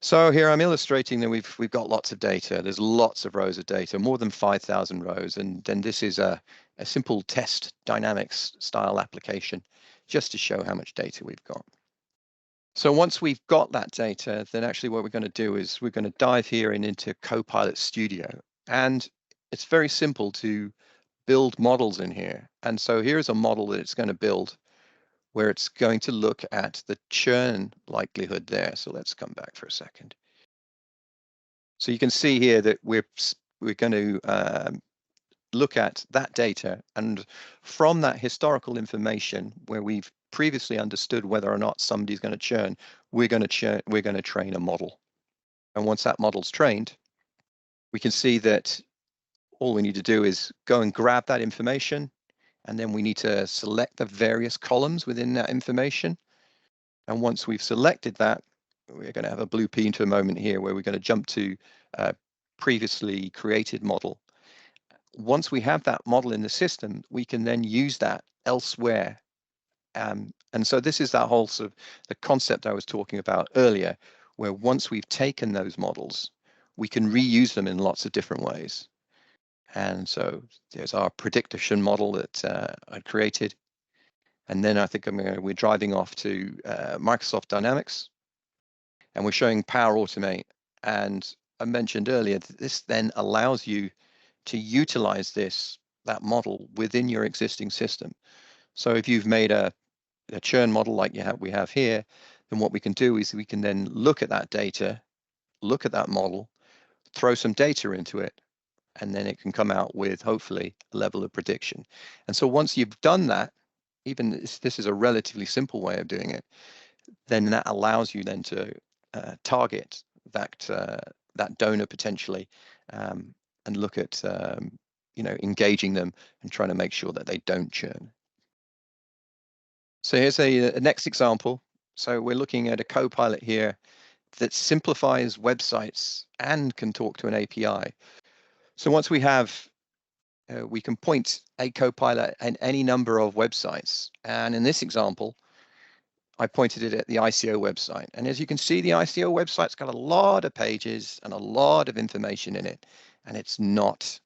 Speaker 1: So here I'm illustrating that we've got lots of data. There's lots of rows of data, more than 5,000 rows. And then this is a simple test dynamics style application just to show how much data we've got. So once we've got that data, then actually what we're going to do is we're going to dive here into Copilot Studio. And it's very simple to build models in here. And so here's a model that it's going to build where it's going to look at the churn likelihood there. So let's come back for a second. So you can see here that we're going to look at that data, and from that historical information where we've previously understood whether or not somebody's going to churn, we're going to train a model. And once that model's trained, we can see that all we need to do is go and grab that information, and then we need to select the various columns within that information. And once we've selected that, we're going to have a blue P into a moment here where we're going to jump to previously created model. Once we have that model in the system, we can then use that elsewhere. And so this is that whole sort of the concept I was talking about earlier, where once we've taken those models, we can reuse them in lots of different ways. And so there's our prediction model that I created. And then I think we're driving off to Microsoft Dynamics, and we're showing Power Automate. And I mentioned earlier that this then allows you to utilize that model within your existing system. So if you've made a churn model like we have here, then what we can do is we can then look at that data, look at that model, throw some data into it, and then it can come out with hopefully a level of prediction. And so once you've done that, even this is a relatively simple way of doing it, then that allows you then to target that donor potentially and look at engaging them and trying to make sure that they don't churn. So here's a next example. So we're looking at a Copilot here that simplifies websites and can talk to an API. So once we have, we can point a Copilot at any number of websites. And in this example, I pointed it at the ICO website. And as you can see, the ICO website's got a lot of pages and a lot of information in it. And it's not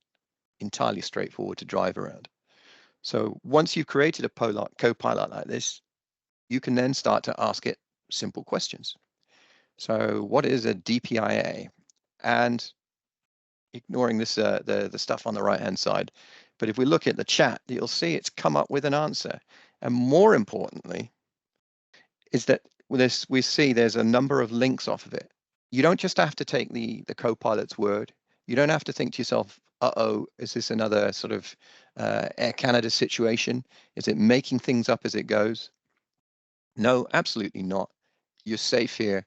Speaker 1: entirely straightforward to drive around. So once you've created a Copilot like this, you can then start to ask it simple questions. So what is a DPIA? And ignoring this the stuff on the right-hand side, but if we look at the chat, you'll see it's come up with an answer. And more importantly, is that we see there's a number of links off of it. You don't just have to take the Copilot's word. You don't have to think to yourself, uh-oh, is this another sort of Air Canada situation? Is it making things up as it goes? No, absolutely not. You're safe here.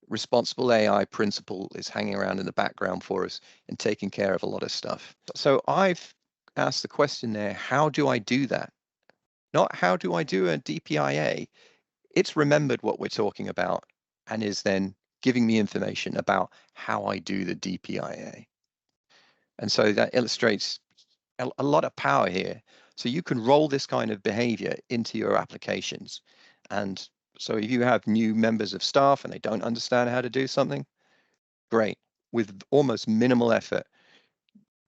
Speaker 1: Responsible AI principle is hanging around in the background for us and taking care of a lot of stuff. So I've asked the question there, how do I do that? Not how do I do a DPIA? It's remembered what we're talking about and is then giving me information about how I do the DPIA. And so that illustrates a lot of power here. So you can roll this kind of behavior into your applications and So if you have new members of staff and they don't understand how to do something, great. With almost minimal effort,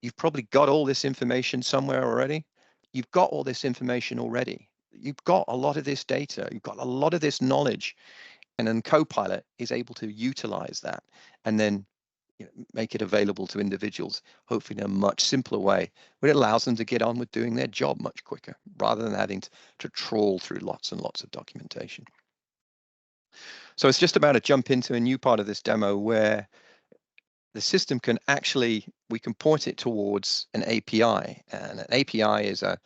Speaker 1: you've probably got all this information somewhere already. You've got all this information already. You've got a lot of this data. You've got a lot of this knowledge. And then Copilot is able to utilize that and then make it available to individuals, hopefully in a much simpler way, but it allows them to get on with doing their job much quicker rather than having to trawl through lots and lots of documentation. So it's just about to jump into a new part of this demo where the system can actually, we can point it towards an API, and an API is a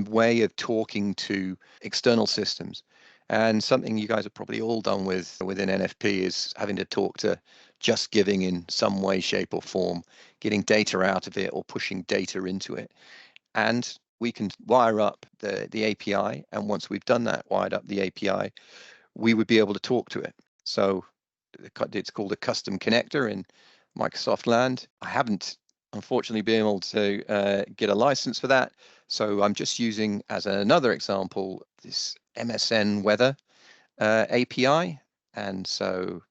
Speaker 1: way of talking to external systems. And something you guys have probably all done within NFP is having to talk to Just Giving in some way, shape, or form, getting data out of it or pushing data into it. And we can wire up the API, and once we've done that, wired up the API, we would be able to talk to it. So it's called a custom connector in Microsoft land. I haven't unfortunately been able to get a license for that. So I'm just using as another example, this MSN weather API. And so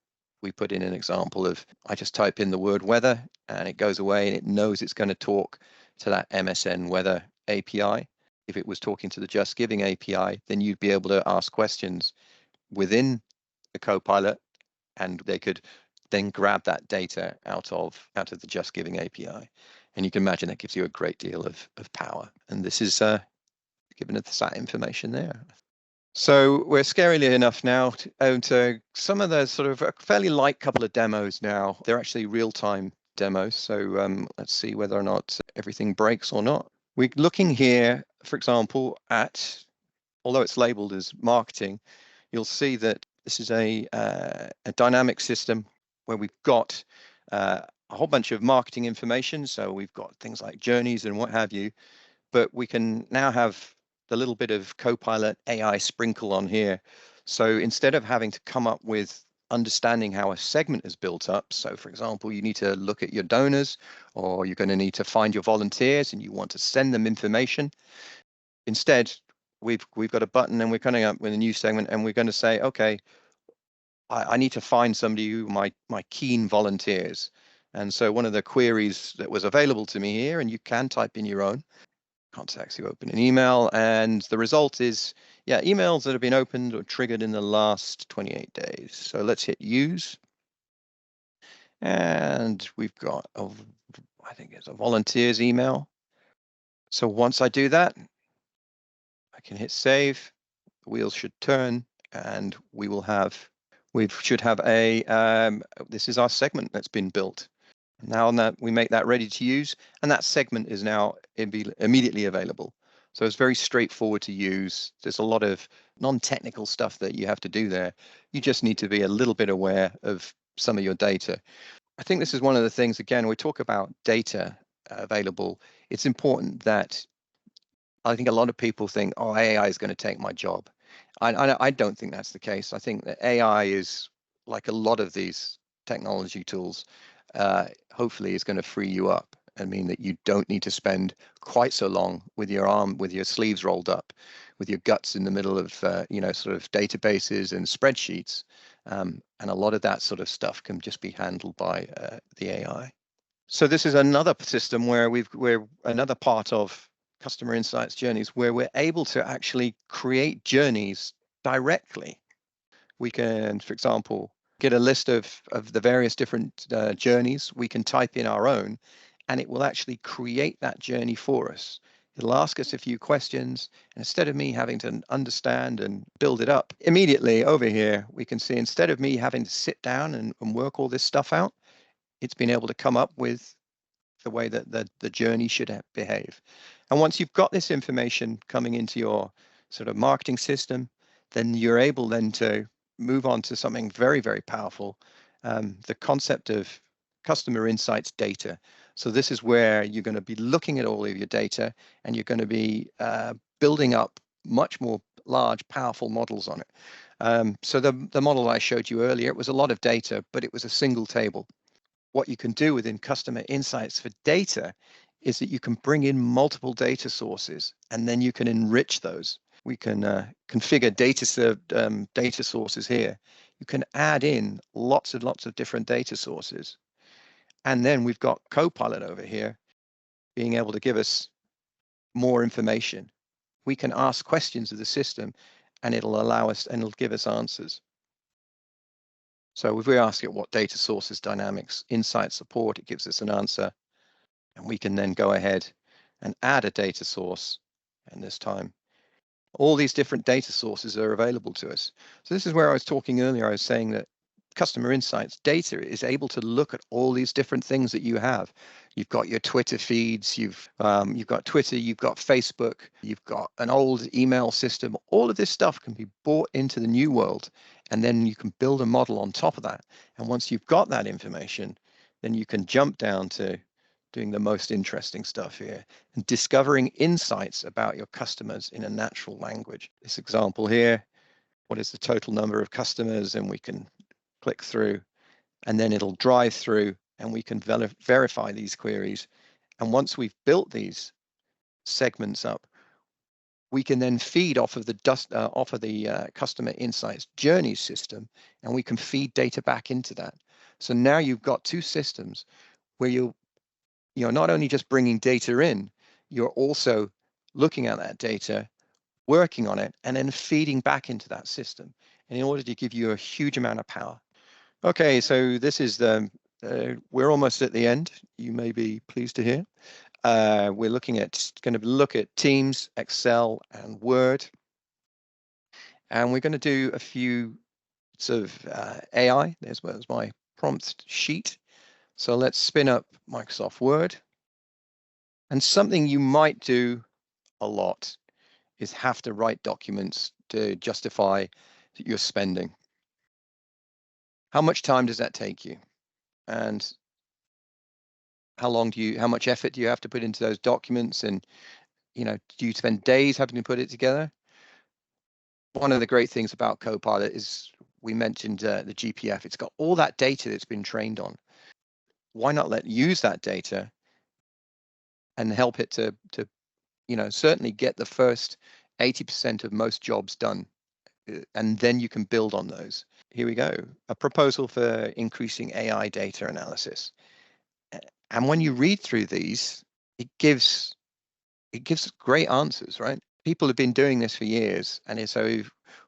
Speaker 1: we put in an example of, I just type in the word weather and it goes away and it knows it's going to talk to that MSN weather API. If it was talking to the Just Giving API, then you'd be able to ask questions within the Copilot and they could then grab that data out of the Just Giving API. And you can imagine that gives you a great deal of power. And this is giving us that information there. So we're scarily enough now to some of the sort of a fairly light couple of demos now. They're actually real-time demos. So let's see whether or not everything breaks or not. We're looking here, for example, at, although it's labeled as marketing, you'll see that this is a dynamic system where we've got a whole bunch of marketing information. So we've got things like journeys and what have you, but we can now have the little bit of Copilot AI sprinkle on here. So instead of having to come up with understanding how a segment is built up, so for example, you need to look at your donors or you're going to need to find your volunteers and you want to send them information. Instead, we've got a button and we're coming up with a new segment and we're going to say, okay, I need to find somebody who my keen volunteers. And so one of the queries that was available to me here, and you can type in your own, contacts you open an email, and the result is, yeah, emails that have been opened or triggered in the last 28 days. So let's hit use. And we've got, I think it's a volunteers email. So once I do that, I can hit save, the wheels should turn, and we should have this is our segment that's been built. Now that we make that ready to use, and that segment is now immediately available. So it's very straightforward to use. There's a lot of non-technical stuff that you have to do there. You just need to be a little bit aware of some of your data. I think this is one of the things, again, we talk about data available. It's important that I think a lot of people think, oh, AI is going to take my job. I don't think that's the case. I think that AI is, like a lot of these technology tools, hopefully is going to free you up and mean that you don't need to spend quite so long with your sleeves rolled up, with your guts in the middle of, sort of databases and spreadsheets. And a lot of that sort of stuff can just be handled by the AI. So this is another system where we're another part of customer insights journeys where we're able to actually create journeys directly. We can, for example, get a list of the various different journeys. We can type in our own and it will actually create that journey for us. It'll ask us a few questions, and instead of me having to understand and build it up, immediately over here, we can see instead of me having to sit down and work all this stuff out, it's been able to come up with the way that the journey should behave. And once you've got this information coming into your sort of marketing system, then you're able then to move on to something very, very powerful, the concept of customer insights data. So this is where you're going to be looking at all of your data and you're going to be building up much more large, powerful models on it. So the model I showed you earlier, it was a lot of data, but it was a single table. What you can do within customer insights for data is that you can bring in multiple data sources and then you can enrich those. We can configure data sources here. You can add in lots and lots of different data sources. And then we've got Copilot over here being able to give us more information. We can ask questions of the system and it'll allow us and it'll give us answers. So if we ask it what data sources, dynamics, insight support, it gives us an answer. And we can then go ahead and add a data source. And this time, all these different data sources are available to us. So this is where I was talking earlier. I was saying that customer insights data is able to look at all these different things that you have. You've got your Twitter feeds, you've got Twitter, you've got Facebook, you've got an old email system. All of this stuff can be brought into the new world, and then you can build a model on top of that. And once you've got that information, then you can jump down to doing the most interesting stuff here and discovering insights about your customers in a natural language. This example here, what is the total number of customers? And we can click through, and then it'll drive through, and we can verify these queries. And once we've built these segments up, we can then feed off of the customer insights journey system, and we can feed data back into that. So now you've got two systems where you're not only just bringing data in, you're also looking at that data, working on it, and then feeding back into that system, and in order to give you a huge amount of power. Okay, so this is we're almost at the end. You may be pleased to hear. We're going to look at Teams, Excel, and Word. And we're going to do a few sort of AI. There's my prompt sheet. So let's spin up Microsoft Word. And something you might do a lot is have to write documents to justify your spending. How much time does that take you? And how much effort do you have to put into those documents? And, do you spend days having to put it together? One of the great things about Copilot is we mentioned the GPF. It's got all that data that's been trained on. Why not use that data and help it to certainly get the first 80% of most jobs done, and then you can build on those. Here we go, a proposal for increasing AI data analysis. And when you read through these, it gives great answers, right? People have been doing this for years, and so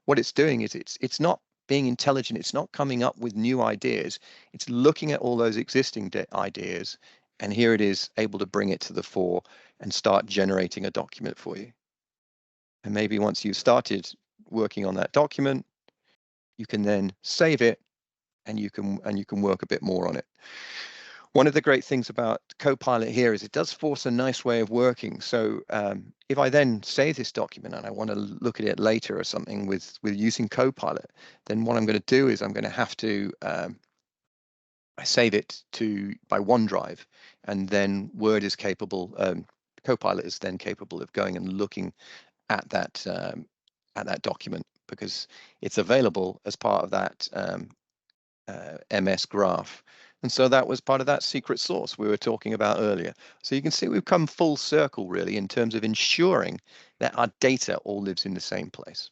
Speaker 1: what it's doing is it's not being intelligent. It's not coming up with new ideas. It's looking at all those existing ideas, and here it is able to bring it to the fore and start generating a document for you. And maybe once you've started working on that document, you can then save it, and you can work a bit more on it. One of the great things about Copilot here is it does force a nice way of working. So if I then save this document and I want to look at it later or something with using Copilot, then what I'm going to do is I'm going to have to I save it by OneDrive, and then Word is capable. Copilot is then capable of going and looking at that document because it's available as part of that MS graph. And so that was part of that secret sauce we were talking about earlier. So you can see we've come full circle really in terms of ensuring that our data all lives in the same place.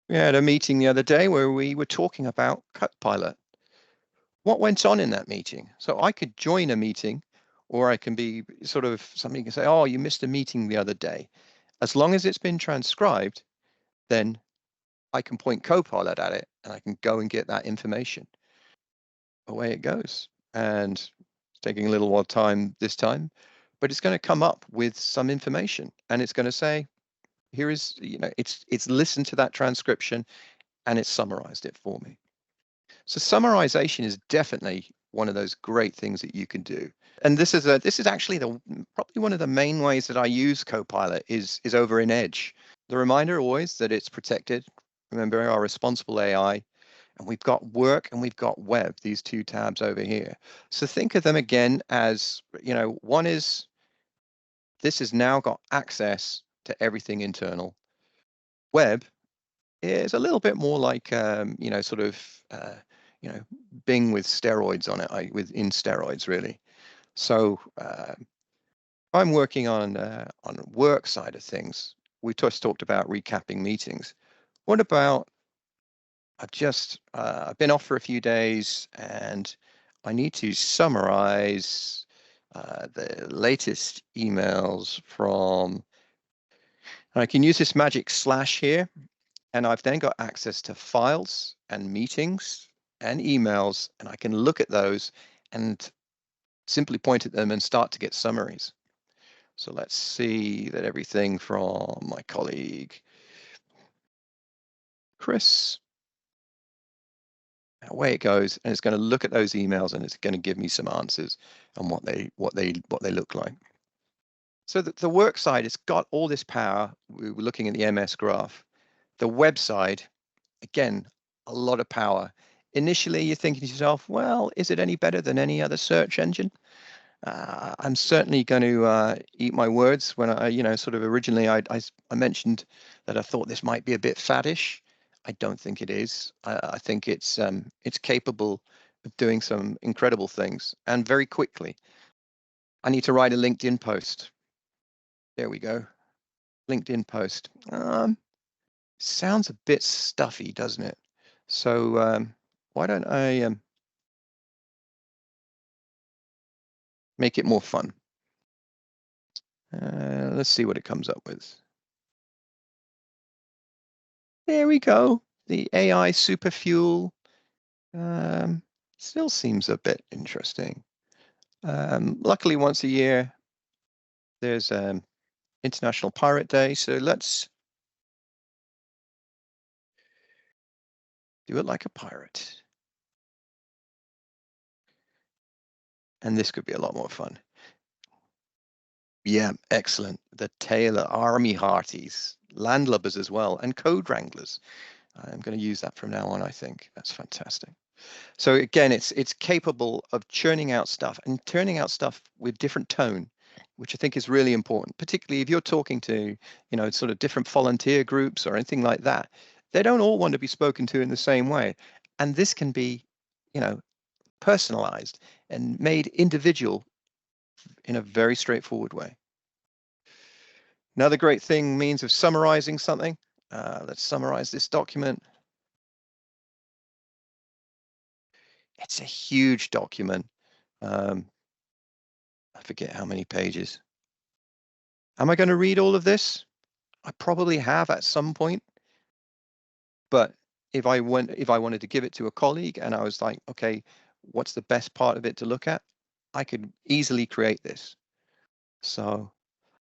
Speaker 1: We had a meeting the other day where we were talking about Copilot. What went on in that meeting? So I could join a meeting, or I can be sort of somebody can say, oh, you missed a meeting the other day. As long as it's been transcribed, then I can point Copilot at it and I can go and get that information. Away it goes. And it's taking a little while time this time, but it's going to come up with some information, and it's going to say, here is, it's listened to that transcription and it's summarized it for me. So summarization is definitely one of those great things that you can do. And this is actually probably one of the main ways that I use Copilot is over in Edge. The reminder always that it's protected. Remember our responsible AI, and we've got work and we've got web, these two tabs over here. So think of them again as, one is, this has now got access to everything internal. Web is a little bit more like, Bing with steroids on it, in steroids really. So I'm working on work side of things. we just talked about recapping meetings. What about I've been off for a few days and I need to summarize the latest emails from, and I can use this magic slash here, and I've then got access to files and meetings and emails, and I can look at those and simply point at them and start to get summaries. So let's see that everything from my colleague Chris, away it goes, and it's going to look at those emails and it's going to give me some answers on what they look like. So the work side, it's got all this power. We were looking at the MS graph. The website, again, a lot of power. Initially, you're thinking to yourself, well, is it any better than any other search engine? I'm certainly going to eat my words when sort of originally I mentioned that I thought this might be a bit faddish. I don't think it is. I think it's capable of doing some incredible things and very quickly. I need to write a LinkedIn post. There we go. LinkedIn post. Sounds a bit stuffy, doesn't it? So why don't I make it more fun? Let's see what it comes up with. There we go. The AI super fuel still seems a bit interesting. Luckily, once a year, there's International Pirate Day. So let's do it like a pirate. And this could be a lot more fun. Yeah, excellent. The Taylor Army Hearties, landlubbers as well, and code wranglers. I'm going to use that from now on, I think. That's fantastic. So again, it's capable of churning out stuff and turning out stuff with different tone, which I think is really important, particularly if you're talking to, sort of different volunteer groups or anything like that. They don't all want to be spoken to in the same way. And this can be, personalized and made individual in a very straightforward way. Another great means of summarizing something. Let's summarize this document. It's a huge document. I forget how many pages. Am I going to read all of this? I probably have at some point. But if I wanted to give it to a colleague and I was like, okay, what's the best part of it to look at? I could easily create this. So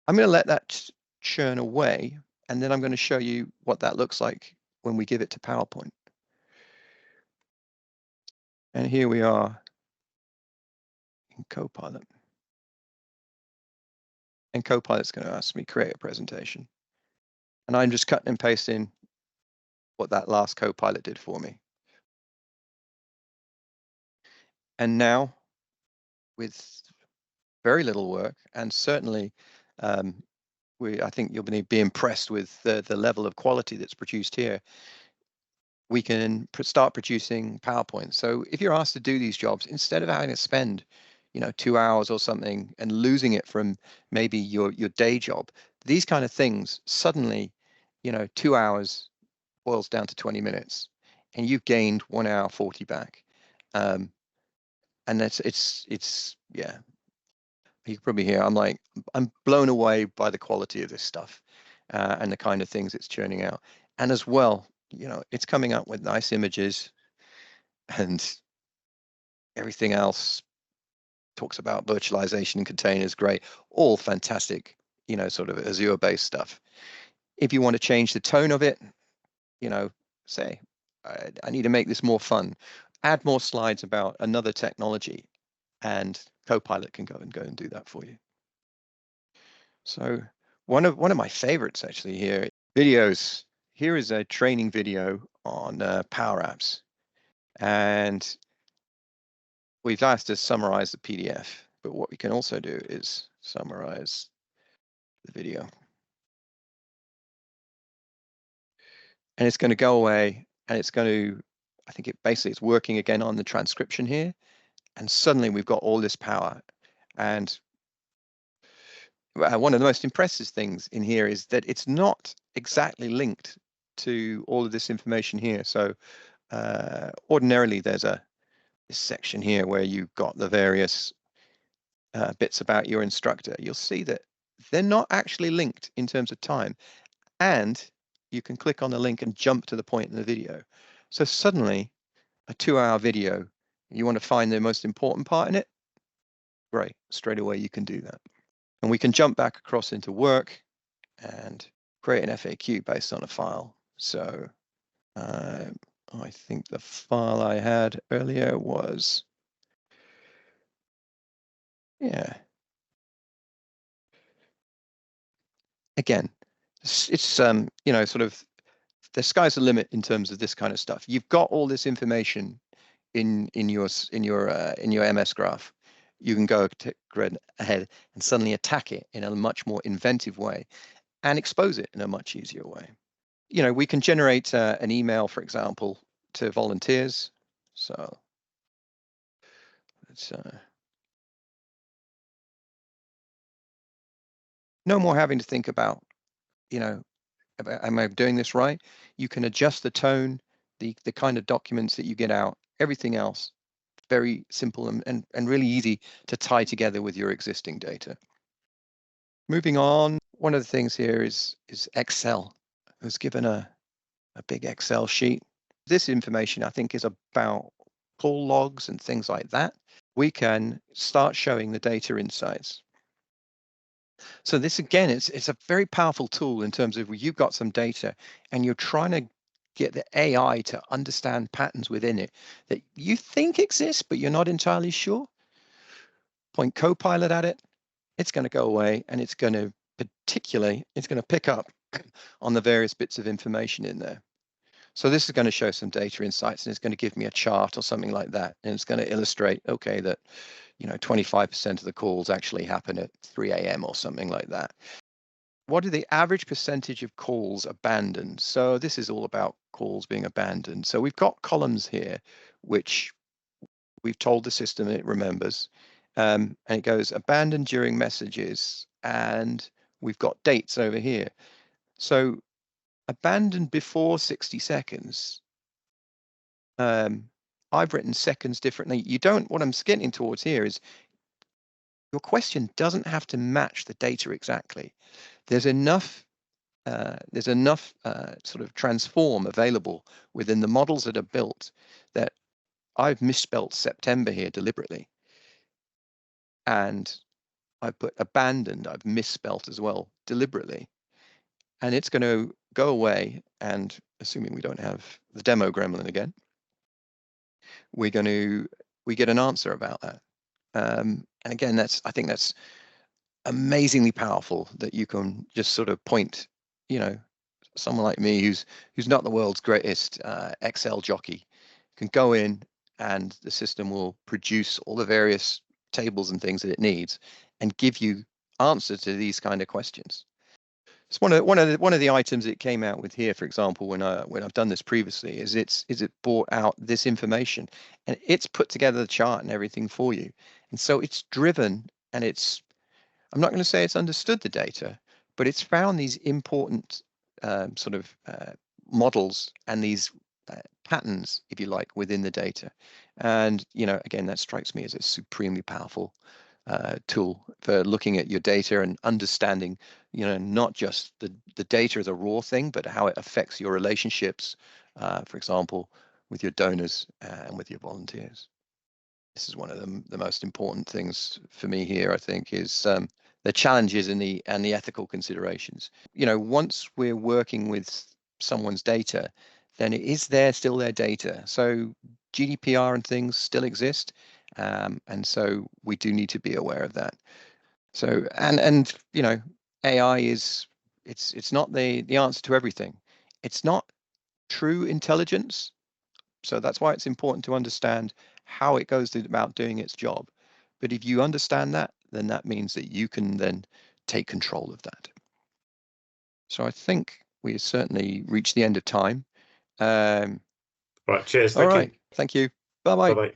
Speaker 1: I'm going to let that churn away, and then I'm going to show you what that looks like when we give it to PowerPoint. And here we are in Copilot. And Copilot's going to ask me create a presentation. And I'm just cutting and pasting what that last Copilot did for me. And now, with very little work, and certainly I think you'll be impressed with the level of quality that's produced here. We can start producing PowerPoint. So if you're asked to do these jobs, instead of having to spend, 2 hours or something and losing it from maybe your day job, these kind of things suddenly, 2 hours boils down to 20 minutes, and you've gained 1 hour 40 back. And it's yeah. You can probably hear I'm blown away by the quality of this stuff and the kind of things it's churning out. And as well, it's coming up with nice images and everything else. Talks about virtualization and containers, great, all fantastic, sort of Azure-based stuff. If you want to change the tone of it, say, I need to make this more fun, add more slides about another technology, and Copilot can go and do that for you. So one of my favorites actually here, videos. Here is a training video on Power Apps, and we've asked to summarize the PDF, but what we can also do is summarize the video. And it's going to go away, and it's going to, I think it's working again on the transcription here, and suddenly we've got all this power. And one of the most impressive things in here is that it's not exactly linked to all of this information here. So ordinarily there's this section here where you've got the various bits about your instructor. You'll see that they're not actually linked in terms of time. And you can click on the link and jump to the point in the video. So suddenly a 2-hour video, you want to find the most important part in it? Great, straight away you can do that. And we can jump back across into work and create an FAQ based on a file. So I think the file I had earlier was, yeah. Again, it's you know, sort of the sky's the limit in terms of this kind of stuff. You've got all this information in your MS graph. You can go ahead and suddenly attack it in a much more inventive way and expose it in a much easier way. You know, we can generate an email, for example, to volunteers. So it's no more having to think about, you know, am I doing this right? You can adjust the tone, the kind of documents that you get out, everything else, very simple and really easy to tie together with your existing data. Moving on, one of the things here is Excel. I was given a big Excel sheet. This information, I think, is about call logs and things like that. We can start showing the data insights. So this, again, it's a very powerful tool in terms of you've got some data and you're trying to get the AI to understand patterns within it that you think exist, but you're not entirely sure. Point Copilot at it, it's going to go away and it's going to pick up on the various bits of information in there. So this is going to show some data insights and it's going to give me a chart or something like that. And it's going to illustrate, okay, that, you know, 25% of the calls actually happen at 3 a.m. or something like that. What are the average percentage of calls abandoned? So this is all about calls being abandoned. So we've got columns here, which we've told the system it remembers. And it goes abandoned during messages. And we've got dates over here. So abandoned before 60 seconds. I've written seconds differently. What I'm getting towards here is your question doesn't have to match the data exactly. There's enough sort of transform available within the models that are built that I've misspelt September here deliberately. And I put abandoned, I've misspelt as well deliberately. And it's going to go away, and assuming we don't have the demo gremlin again, we get an answer about that. And again, I think that's amazingly powerful that you can just sort of point, you know, someone like me who's not the world's greatest Excel jockey can go in and the system will produce all the various tables and things that it needs and give you answers to these kind of questions. It's one of the items it came out with here, for example, when I've done this previously, is it brought out this information and it's put together the chart and everything for you. And so it's driven and I'm not going to say it's understood the data, but it's found these important sort of models and these patterns, if you like, within the data. And, you know, again, that strikes me as a supremely powerful tool for looking at your data and understanding, you know, not just the data as a raw thing, but how it affects your relationships, for example, with your donors and with your volunteers. This is one of the most important things for me here, I think, is the challenges and the ethical considerations. You know, once we're working with someone's data, then it is still their data. So GDPR and things still exist. And so we do need to be aware of that. So, and you know, AI it's not the answer to everything. It's not true intelligence. So that's why it's important to understand how it goes about doing its job. But if you understand that, then that means that you can then take control of that. So I think we certainly reached the end of time.
Speaker 2: Right, cheers.
Speaker 1: All right. Thank you. Bye-bye.
Speaker 2: Bye-bye.